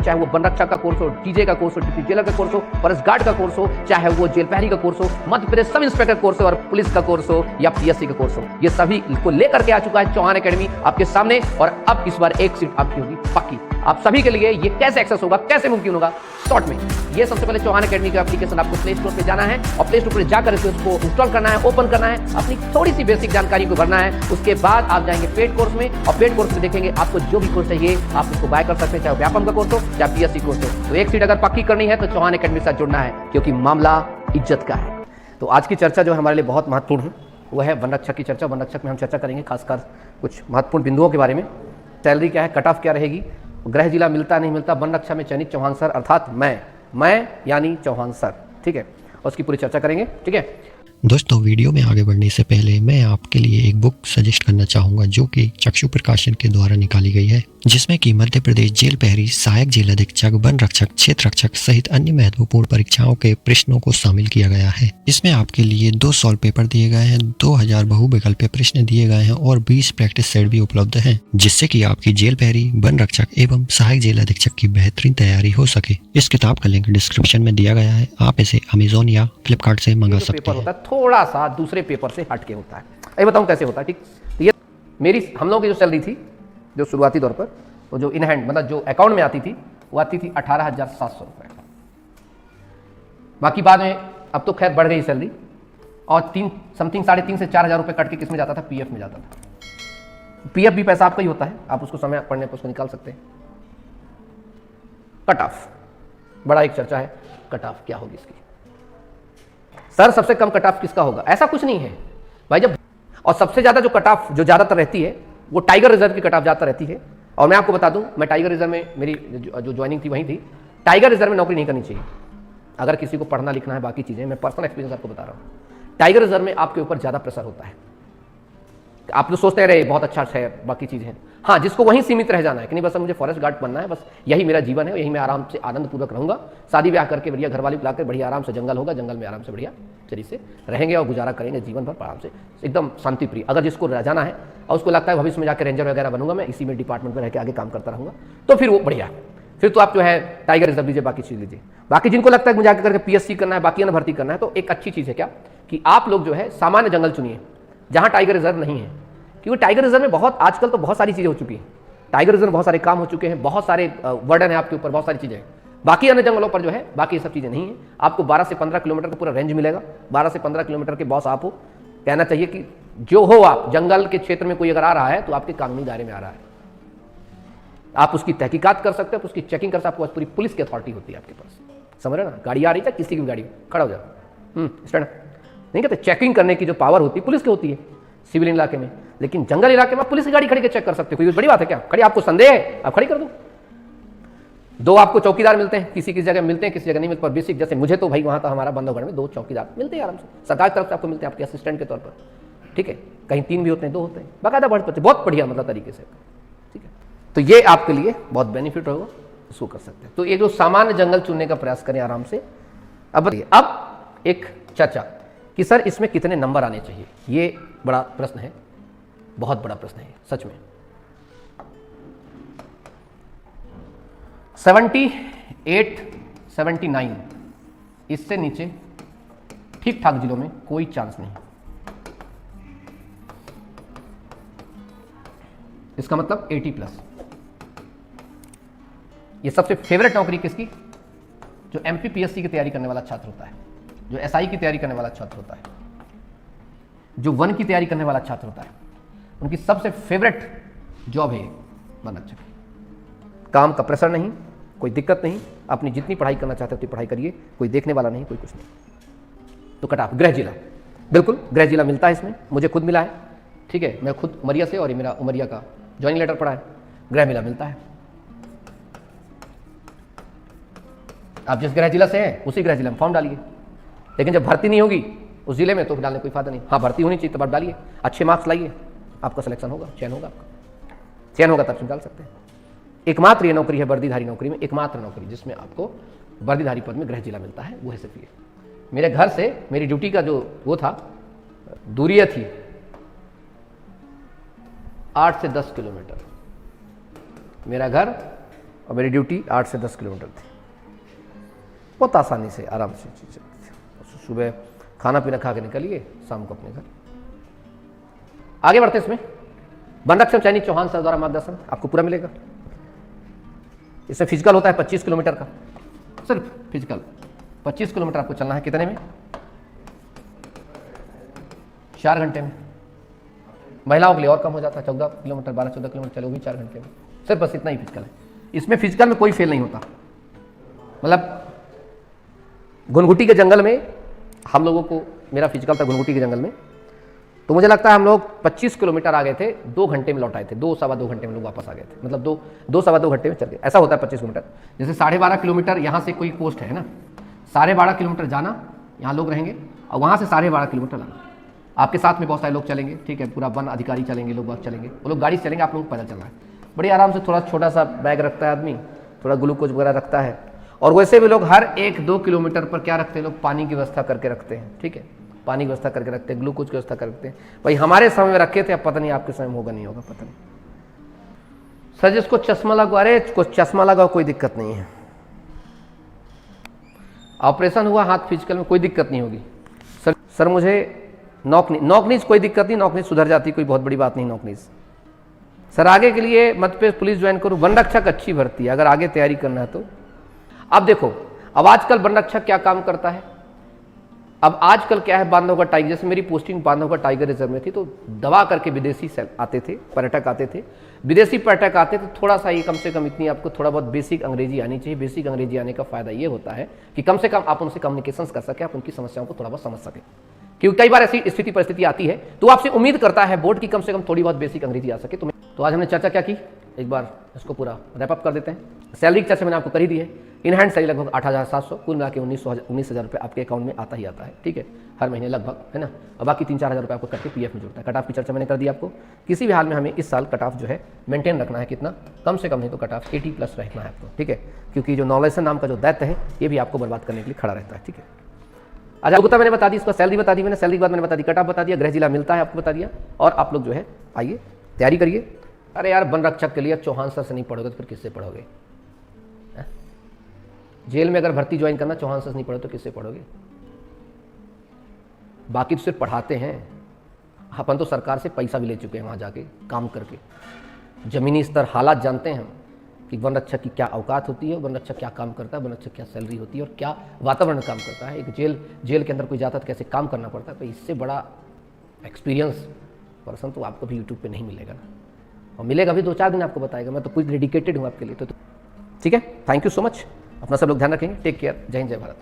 चाहे वो वन रक्षक का कोर्स हो, टीजे का कोर्स हो, डिप्टी जेलर का कोर्स हो, फॉरेस्ट गार्ड का कोर्स हो, चाहे वो जेल प्रहरी का कोर्स हो, Madhya Pradesh sub inspector course हो और पुलिस का कोर्स हो या पीएससी का कोर्स हो, ये सभी को लेकर के आ चुका है चौहान एकेडमी आपके सामने। और अब इस बार एक सीट आपकी होगी पक्की। आप सभी के लिए ये कैसे एक्सेस होगा, कैसे मुमकिन होगा, शॉर्ट में ये सबसे पहले चौहान एकेडमी का एप्लीकेशन आपको प्ले स्टोर पे जाना है और प्ले स्टोर पर जाकर के उसको इंस्टॉल करना है, ओपन करना है, अपनी थोड़ी सी बेसिक जानकारी को भरना है। उसके बाद आप जाएंगे पेड कोर्स में और पेड कोर्स में देखेंगे आपको जो भी कोर्स चाहिए आप उसको बाय कर सकते हैं, चाहे व्यापम का कोर्स हो चाहे पीएससी कोर्स हो। तो एक सीट अगर पक्की करनी है तो चौहान एकेडमी के साथ जुड़ना है, क्योंकि मामला इज्जत का है। तो आज की चर्चा जो हमारे लिए बहुत महत्वपूर्ण है वो है वन रक्षक की चर्चा। वन रक्षक में हम चर्चा करेंगे खासकर कुछ महत्वपूर्ण बिंदुओं के बारे में। सैलरी क्या है, कट ऑफ क्या रहेगी, गृह जिला मिलता नहीं मिलता, वन रक्षा में चयनित चौहान सर अर्थात मैं यानी चौहान सर, ठीक है, और उसकी पूरी चर्चा करेंगे। ठीक है दोस्तों, वीडियो में आगे बढ़ने से पहले मैं आपके लिए एक बुक सजेस्ट करना चाहूँगा जो कि चक्षु प्रकाशन के द्वारा निकाली गई है, जिसमें कि मध्य प्रदेश जेल प्रहरी, सहायक जेल अधीक्षक, वन रक्षक, क्षेत्र रक्षक सहित अन्य महत्वपूर्ण परीक्षाओं के प्रश्नों को शामिल किया गया है। इसमें आपके लिए 2 सॉल्व पेपर दिए गए हैं, 2000 बहुविकल्पीय प्रश्न दिए गए हैं और 20 प्रैक्टिस सेट भी उपलब्ध हैं, जिससे कि आपकी जेल प्रहरी, वन रक्षक एवं सहायक जेल अधीक्षक की बेहतरीन तैयारी हो सके। इस किताब का लिंक डिस्क्रिप्शन में दिया गया है, आप इसे अमेजोन या फ्लिपकार्ट से मंगा सकते हैं। थोड़ा सा दूसरे पेपर से हटके होता है। ये बताऊं कैसे होता है, ठीक। तो ये मेरी हम लोगों की जो सैलरी थी जो शुरुआती तौर पर, तो जो इन हैंड मतलब जो अकाउंट में आती थी वो आती थी 18,700 रुपये। बाकी बाद में अब तो खैर बढ़ गई सैलरी और 3.5 से 4,000 रुपये कट के किस में जाता था, पीएफ में जाता था। पीएफ भी पैसा आपका ही होता है, आप उसको समय पढ़ने पर उसको निकाल सकते हैं। कट ऑफ बड़ा एक चर्चा है, कट ऑफ क्या होगी इसकी। सर सबसे कम कट ऑफ किसका होगा, ऐसा कुछ नहीं है भाई। जब और सबसे ज्यादा जो कट ऑफ जो ज्यादातर रहती है वो टाइगर रिजर्व की कट ऑफ ज्यादा रहती है। और मैं आपको बता दूं, मैं टाइगर रिजर्व में मेरी जो ज्वाइनिंग थी वहीं थी। टाइगर रिजर्व में नौकरी नहीं करनी चाहिए अगर किसी को पढ़ना लिखना है, बाकी चीजें मैं पर्सनल एक्सपीरियंस आपको बता रहा हूं। टाइगर रिजर्व में आपके ऊपर ज्यादा प्रेशर होता है। आप तो सोचते रहे बहुत अच्छा है, बाकी चीजें हैं। हाँ, जिसको वहीं सीमित रह जाना है कि नहीं बस मुझे फॉरेस्ट गार्ड बनना है, बस यही मेरा जीवन है, यही मैं आराम से आनंद पूर्वक रहूंगा, शादी ब्याह करके बढ़िया घरवाली लाकर बढ़िया आराम से जंगल होगा, जंगल में आराम से बढ़िया तरीके से रहेंगे और गुजारा करेंगे जीवन भर आराम से, एकदम शांति प्रिय। अगर जिसको रह जाना है और उसको लगता है भविष्य में जाकर रेंजर वगैरह बनूंगा, मैं इसी में डिपार्टमेंट में रह के आगे काम करता रहूंगा, तो फिर वो बढ़िया। फिर तो आप जो है टाइगर रिजर्व लीजिए, बाकी चीज लीजिए। बाकी जिनको लगता है मुझे आगे करके पीएससी करना है, बाकी अन्य भर्ती करना है, तो एक अच्छी चीज है क्या कि आप लोग जो है सामान्य जंगल चुनिए जहां टाइगर रिजर्व नहीं है। क्योंकि टाइगर रिजर्व में बहुत आजकल तो बहुत सारी चीजें हो चुकी हैं, टाइगर रिजर्व में बहुत सारे काम हो चुके हैं, बहुत सारे वर्डन है आपके ऊपर, बहुत सारी चीजें हैं। बाकी अन्य जंगलों पर जो है बाकी सब चीजें नहीं है। आपको 12 से 15 किलोमीटर का पूरा रेंज मिलेगा। 12 से 15 किलोमीटर के बॉस आप हो। कहना चाहिए कि जो हो आप जंगल के क्षेत्र में कोई अगर आ रहा है तो आपके कानूनी दायरे में आ रहा है, आप उसकी तहकीकात कर सकते हो, उसकी चेकिंग कर सकते हो। आपको पूरी पुलिस की अथॉरिटी होती है आपके पास, समझ रहे ना। गाड़ी आ रही है, किसी की भी गाड़ी, खड़ा हो जाओ, स्टैंड। नहीं कहते, चेकिंग करने की जो पावर होती है पुलिस की होती है सिविल इलाके में, लेकिन जंगल इलाके में पुलिस की गाड़ी खड़ी के चेक कर सकते हो। कोई बड़ी बात है क्या, खड़ी, आपको संदेह है आप खड़ी कर दो। 2 आपको चौकीदार मिलते हैं, किसी जगह मिलते हैं, किसी जगह नहीं मिलते। पर बेसिक जैसे मुझे तो भाई वहां था हमारा बंधवगढ़ में 2 चौकीदार मिलते हैं आराम से, सरकार की तरफ से आपको मिलते हैं आपके असिस्टेंट के तौर पर, ठीक है। कहीं 3 भी होते हैं, 2 होते हैं, बाकायदा बहुत बढ़िया मतलब तरीके से, ठीक है। तो ये आपके लिए बहुत बेनिफिट होगा, उसको कर सकते हैं। तो ये जो सामान्य जंगल चुनने का प्रयास करें आराम से। अब एक चर्चा कि सर इसमें कितने नंबर आने चाहिए, ये बड़ा प्रश्न है, बहुत बड़ा प्रश्न है सच में। 78, 79 इससे नीचे ठीक ठाक जिलों में कोई चांस नहीं। इसका मतलब 80+। ये सबसे फेवरेट नौकरी किसकी, जो एमपीपीएससी की तैयारी करने वाला छात्र होता है, जो एसआई की तैयारी करने वाला छात्र होता है, जो वन की तैयारी करने वाला छात्र होता है, उनकी सबसे फेवरेट जॉब है वन रक्षक। काम का प्रेशर नहीं, कोई दिक्कत नहीं, अपनी जितनी पढ़ाई करना चाहते हो उतनी पढ़ाई करिए, कोई देखने वाला नहीं, कोई कुछ नहीं। तो कट ऑफ गृह जिला, बिल्कुल गृह जिला मिलता है इसमें, मुझे खुद मिला है, ठीक है। मैं खुद उमरिया से और ये मेरा उमरिया का ज्वाइनिंग लेटर पड़ा है, गृह जिला मिलता है। आप जिस गृह जिला से हैं उसी गृह जिला में फॉर्म डालिए, लेकिन जब भर्ती नहीं होगी उस जिले में तो डालने कोई फायदा नहीं। हाँ, भर्ती होनी चाहिए तब आप डालिए, अच्छे मार्क्स लाइए, आपका सिलेक्शन होगा, चयन होगा, आपका चयन होगा तब निकाल सकते हैं। एकमात्र ये नौकरी है वर्दीधारी नौकरी में, एकमात्र नौकरी जिसमें आपको वर्दीधारी पद में गृह जिला मिलता है, वो है सिर्फ ये। मेरे घर से मेरी ड्यूटी का जो वो था, दूरी थी 8 से 10 किलोमीटर। मेरा घर और मेरी ड्यूटी 8 से 10 किलोमीटर थी। बहुत आसानी से आराम से चीज़ चलती थी। सुबह खाना पीना खा के निकलिए, शाम को अपने घर। आगे बढ़ते इसमें। वन रक्षक चयनित चौहान सर द्वारा मार्गदर्शन आपको पूरा मिलेगा। इसमें फिजिकल होता है 25 किलोमीटर का, सिर्फ फिजिकल 25 किलोमीटर आपको चलना है। कितने में? 4 घंटे में। महिलाओं के लिए और कम हो जाता है, 14 किलोमीटर, 12-14 किलोमीटर चलो भी 4 घंटे में। सिर्फ बस इतना ही फिजिकल है। इसमें फिजिकल में कोई फेल नहीं होता। मतलब घुनघुटी के जंगल में हम लोगों को, मेरा फिजिकल था घुनघुटी के जंगल में, तो मुझे लगता है हम लोग 25 किलोमीटर आ गए थे, 2 घंटे में लौट आए थे। 2-2.25 घंटे में लोग वापस आ गए थे। मतलब 2-2.25 घंटे में चल गए। ऐसा होता है 25 किलोमीटर। जैसे 12.5 किलोमीटर यहाँ से कोई पोस्ट है ना, 12.5 किलोमीटर जाना, यहाँ लोग रहेंगे, और वहाँ से 12.5 किलोमीटर आना। आपके साथ में बहुत सारे लोग चलेंगे, ठीक है, पूरा वन अधिकारी चलेंगे, लोग बहुत चलेंगे, वो लोग गाड़ी से चलेंगे, आप लोग पैदल चलना है। बड़ी आराम से, थोड़ा छोटा सा बैग रखता है आदमी, थोड़ा ग्लूकोज वगैरह रखता है। और वैसे भी लोग हर 1-2 किलोमीटर पर क्या रखते हैं, लोग पानी की व्यवस्था करके रखते हैं, ठीक है, पानी की व्यवस्था करके रखते हैं, ग्लूकोज की व्यवस्था करके रखते हैं। भाई हमारे समय में रखे थे, अब पता नहीं आपके समय में होगा नहीं होगा, पता नहीं। सर जिसको चश्मा लगा, अरे चश्मा लगाओ, कोई दिक्कत नहीं है। ऑपरेशन हुआ हाथ फिजिकल में, कोई दिक्कत नहीं होगी। सर मुझे नॉकनीज कोई दिक्कत नहीं, नॉकनीज सुधर जाती, कोई बहुत बड़ी बात नहीं नॉकनीज। सर आगे के लिए मध्य प्रदेश पुलिस ज्वाइन करूँ, वन रक्षक अच्छी भर्ती है, अगर आगे तैयारी करना है तो। अब देखो, अब आजकल वन रक्षक क्या काम करता है। अब आजकल क्या है, बांधवगढ़ टाइगर, जैसे मेरी पोस्टिंग बांधवगढ़ टाइगर रिजर्व में थी, तो दबा करके विदेशी आते थे, पर्यटक आते थे। विदेशी पर्यटक आते तो थोड़ा सा ये, कम से कम इतनी आपको थोड़ा बहुत बेसिक अंग्रेजी आनी चाहिए। बेसिक अंग्रेजी आने का फायदा ये होता है कि कम से कम आप उनसे कम्युनिकेशन कर सके, आप उनकी समस्याओं को थोड़ा बहुत समझ सके। क्योंकि कई बार ऐसी स्थिति परिस्थिति आती है तो आपसे उम्मीद करता है बोर्ड की कम से कम थोड़ी बहुत बेसिक अंग्रेजी आ सके। तो आज हमने चर्चा क्या की, एक बार इसको पूरा रैप अप कर देते हैं। सैलरी की चर्चा मैंने आपको कर ही दी है। इन हैंड सैलरी लगभग 8,700, कुल मिला के 19,000 रुपये आपके अकाउंट में आता ही आता है, ठीक है, हर महीने लगभग, है ना। और बाकी 3-4 हज़ार रुपये आपको करके पीएफ में जुड़ता है। कट ऑफ की चर्चा मैंने कर दी आपको। किसी भी हाल में हमें इस साल कट ऑफ जो है मेंटेन रखना है, कितना, कम से कम नहीं तो कट ऑफ 80+ रखना है आपको, ठीक है। क्योंकि जो नॉलेसन नाम का जो दैत्य है, ये भी आपको बर्बाद करने के लिए खड़ा रहता है, ठीक है। अच्छा, योग्यता मैंने बता दी, इसका सैलरी बता दी मैंने, सैलरी के बाद मैंने बता दी कट ऑफ बता दिया, गृह जिला मिलता है आपको बता दिया। और आप लोग जो है आइए तैयारी करिए। अरे यार, वन रक्षक के लिए चौहान सर से नहीं पढ़ोगे तो फिर किससे पढ़ोगे? जेल में अगर भर्ती ज्वाइन करना, चौहान सर से नहीं पढ़ो तो किससे पढ़ोगे? बाकी तो सिर्फ पढ़ाते हैं, अपन तो सरकार से पैसा भी ले चुके हैं वहाँ जाके काम करके। जमीनी स्तर हालात जानते हैं हम कि वन रक्षक की क्या औकात होती है, वन रक्षक क्या काम करता है, वन रक्षक क्या सैलरी होती है और क्या वातावरण काम करता है। एक जेल के अंदर कोई जाता है तो कैसे काम करना पड़ता है। तो इससे बड़ा एक्सपीरियंस पर्सन तो आपको भी यूट्यूब पे नहीं मिलेगा ना, और मिलेगा भी 2-4 दिन आपको बताएगा। मैं तो कुछ डेडिकेटेड हूँ आपके लिए। तो ठीक है, थैंक यू सो मच। अपना सब लोग ध्यान रखेंगे। Take care. जय हिंद, जय भारत।